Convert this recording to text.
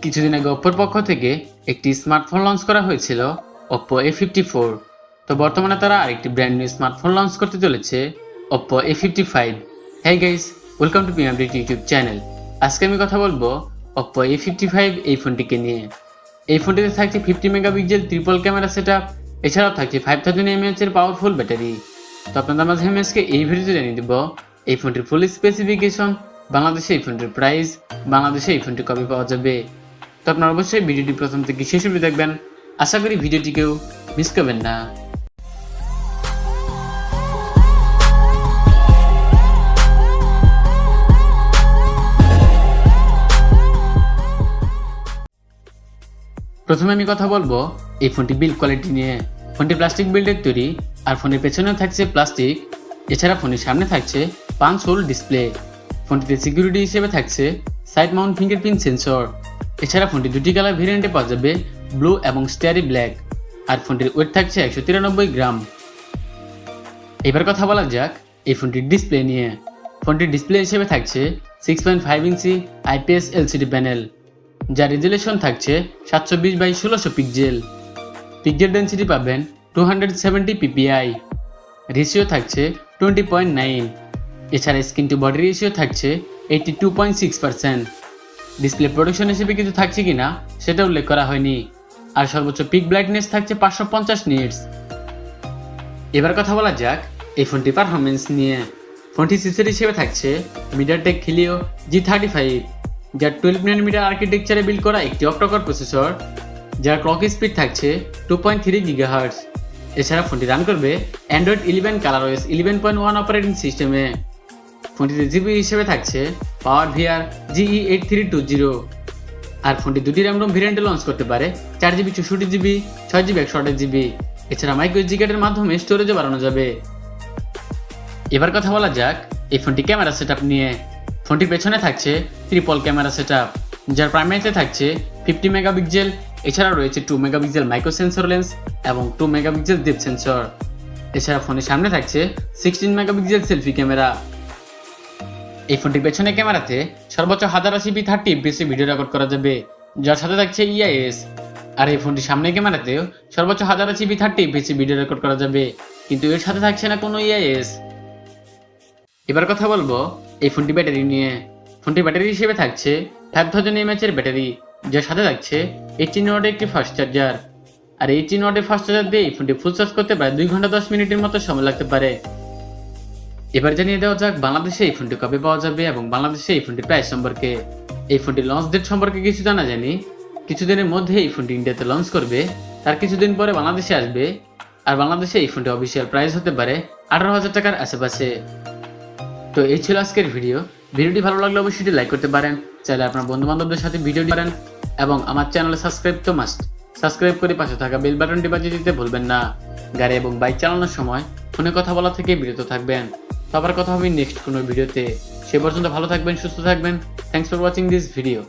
কিছুদিন আগে Oppoর পক্ষ থেকে একটি স্মার্টফোন লঞ্চ করা হয়েছিল Oppo A54। তো বর্তমানে তারা আরেকটি ব্র্যান্ড নিউ স্মার্টফোন লঞ্চ করতে চলেছে Oppo A55। Hey guys, welcome to update YouTube channel. আজকে আমি কথা বলবো Oppo A55 এই ফোনটিকে নিয়ে। এই ফোনটিতে থাকছে 50 মেগাপিক্সেল ট্রিপল ক্যামেরা সেটআপ, এছাড়াও থাকছে 5000 mAh এর পাওয়ারফুল ব্যাটারি। তো আপনাদের মাঝে আমি আজকে এই ভিডিওতে জানিয়ে দেব এই ফোনটির ফুল স্পেসিফিকেশন, বাংলাদেশে এই ফোনটির প্রাইস, বাংলাদেশে এই ফোনটি কবে পাওয়া যাবে। তো আপনারা অবশ্যই ভিডিওটি প্রথম থেকে শেষ অবধি দেখবেন, আশা করি ভিডিওটিকেও মিস করবেন না। প্রথমে আমি কথা বলবো এই ফোনটি বিল্ড কোয়ালিটি নিয়ে। ফোনটি প্লাস্টিক বিল্ডের তৈরি, আর ফোনের পেছনেও থাকছে প্লাস্টিক। এছাড়া ফোনের সামনে থাকছে পাঁচ হোল ডিসপ্লে। ফোনটিতে সিকিউরিটি হিসেবে থাকছে সাইড মাউন্ট ফিঙ্গারপ্রিন্ট সেন্সর। এছাড়া ফোনটি দুটি কালার ভেরিয়েন্টে পাওয়া যাবে, ব্লু এবং স্টারি ব্ল্যাক। আর ফোনটির ওয়েট থাকছে 193 গ্রাম। এবার কথা বলা যাক এই ফোনটির ডিসপ্লে নিয়ে। ফোনটির ডিসপ্লে হিসেবে থাকছে 6.5 ইঞ্চি IPS LCD প্যানেল, যার রেজুলেশন থাকছে 720x1600 পিক্সেল। পিক্সেল ডেন্সিটি পাবেন 270 ppi। রেশিও থাকছে 20.9। এছাড়া স্ক্রিন টু বডি রেশিও থাকছে 82.6%। ডিসপ্লে প্রোটেকশন হিসেবে কিছু থাকছে কিনা সেটা উল্লেখ করা হয়নি। আর সর্বোচ্চ পিক ব্রাইটনেস থাকছে 550 নিটস। এবার কথা বলা যাক এই ফোনটি পারফরমেন্স নিয়ে। ফোনটি সিসের হিসেবে থাকছে MediaTek Helio G35, যার 12 nm আর্কিটেকচারে বিল্ড করা একটি অক্টোকোর প্রসেসর, যার ক্লক স্পিড থাকছে 2.3 GHz। এছাড়া ফোনটি রান করবে Android 11 ColorOS 11.1 অপারেটিং সিস্টেমে। ফোনটিতে জিবি হিসেবে থাকছে PowerVR GE8320। আর ফোনটি দুটি র্যাম রোম ভেরিয়েন্টে লঞ্চ করতে পারে, 4GB 64GB, 6GB 128GB। এছাড়া মাইক্রো SD কার্ডের মাধ্যমে স্টোরেজও বাড়ানো যাবে। এবার কথা বলা যাক এই ফোনটি ক্যামেরা সেটআপ নিয়ে। ফোনটির পেছনে থাকছে ট্রিপল ক্যামেরা সেটআপ, যার প্রাইমারিতে থাকছে 50 মেগাপিক্সেল। এছাড়া রয়েছে 2 মেগাপিক্সেল মাইক্রো সেন্সর লেন্স এবং 2 মেগাপিক্সেল ডেপথ সেন্সর। এছাড়া ফোনের সামনে থাকছে 16 মেগাপিক্সেল সেলফি ক্যামেরা। এই ফোনটির পেছনে ক্যামেরাতে সর্বোচ্চ 1080p 30 fps ভিডিও রেকর্ড করা যাবে, যার সাথে থাকছে EIS। আর এই ফোনটির সামনে ক্যামেরাতেও সর্বোচ্চ 1080p 30 fps ভিডিও রেকর্ড করা যাবে, কিন্তু এর সাথে থাকছে না কোনো EIS। এবার কথা বলবো এই ফোনটি ব্যাটারি নিয়ে। ফোনটি ব্যাটারি হিসেবে থাকছে 5000 mAh এর ব্যাটারি, যার সাথে থাকছে 18 ওয়াটের একটি ফাস্ট চার্জার। আর 18 ওয়াটের ফাস্ট চার্জার দিয়ে এই ফোনটি ফুল চার্জ করতে প্রায় 2 ঘন্টা 10 মিনিটের মতো সময় লাগতে পারে। এবার জানিয়ে দেওয়া যাক বাংলাদেশে এই ফোনটি কবে পাওয়া যাবে এবং বাংলাদেশে এই ফোনটির প্রাইস সম্পর্কে। এই ফোনটির লঞ্চ ডেট সম্পর্কে কিছু জানা যায়নি। কিছুদিনের মধ্যে এই ফোনটি ইন্ডিয়াতে লঞ্চ করবে, তার কিছুদিন পরে বাংলাদেশে আসবে। আর বাংলাদেশে এই ফোনটি অফিসিয়াল প্রাইস হতে পারে 18,000 টাকার আশেপাশে। তো এই ছিল আজকের ভিডিওটি ভালো লাগলে অবশ্যই লাইক করতে পারেন, চাইলে আপনার বন্ধু বান্ধবদের সাথে ভিডিওটি করেন, এবং আমার চ্যানেলে সাবস্ক্রাইব করে পাশে থাকা বেল বাটনটি বাজিয়ে দিতে ভুলবেন না। গাড়ি এবং বাইক চালানোর সময় ফোনে কথা বলা থেকে বিরত থাকবেন। তো আবার কথা হবে নেক্সট কোনো ভিডিওতে। সে পর্যন্ত ভালো থাকবেন, সুস্থ থাকবেন। Thanks for watching this video.